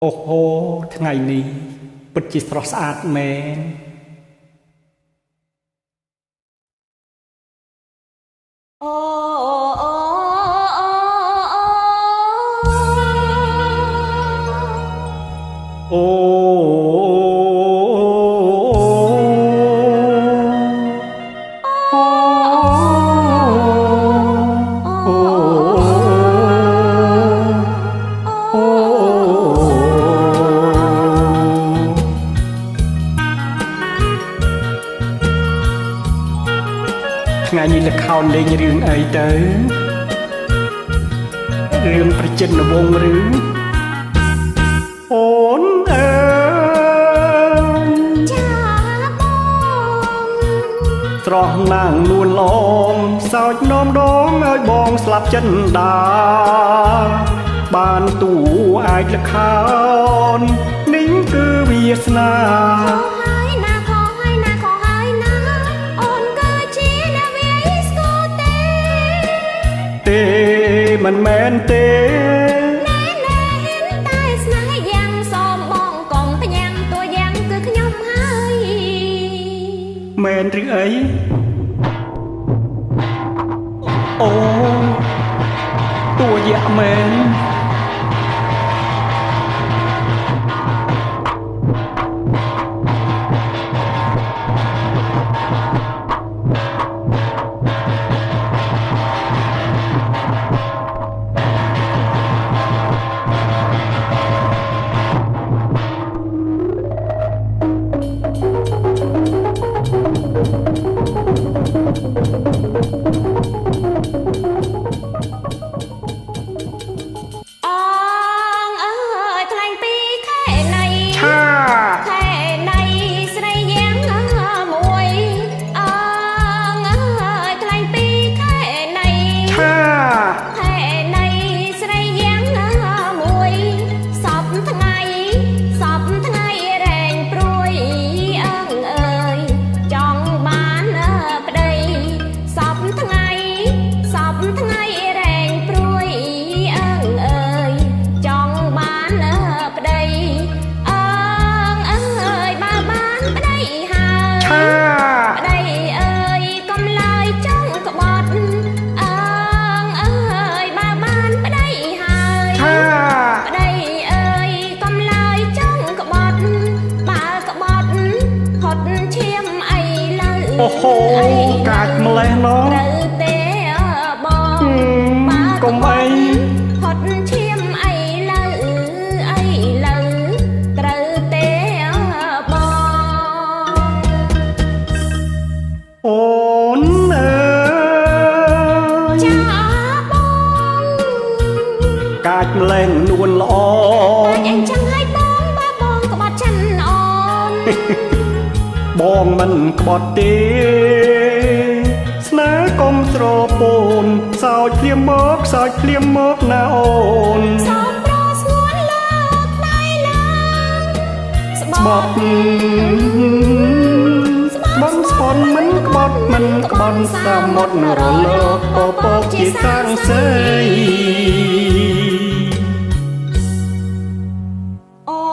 អូហូថ្ងៃនេះពិតជាស្រស់ស្អាតមែនអូអូអូថ្ងៃនេះល្ខោនលេងរឿងអីទៅរឿងប្រជិតនវងឬអូនអើយចាបងស្រស់ណាងនួនឡងសោចនំដងឲ្យបងស្លាប់ចិនដាបានទូអាចល្ខោននេះគឺវាសនាមិនមែនទេណែណែហ៊ានតែស្នេហ៍យ៉ាងសូមបងកុំផ្ញើតួយ៉ាងគឺខ្ញុំហើយមែនឬអីអូតួយ៉ាងមែនអូហូកាចម្លេះណោះត្រូវទេបងកុំអីហត់ឈាមអីលើត្រូវទេបងអូនអើយចាបងកាចម្លេះនួនល្អតែអញ្ចឹងឲ្យបងបើបងក្បត់ចិនអូនបងមិនក្បត់ទេស្នេហ៍កុំស្រពោនសោចភ្លាមមកណាអូនសោកប្រស្ងួនលើដៃឡើងស្បត់បងស្ពន់មិនក្បត់សមុទ្ររលកពពកជាសាំងសេយអូ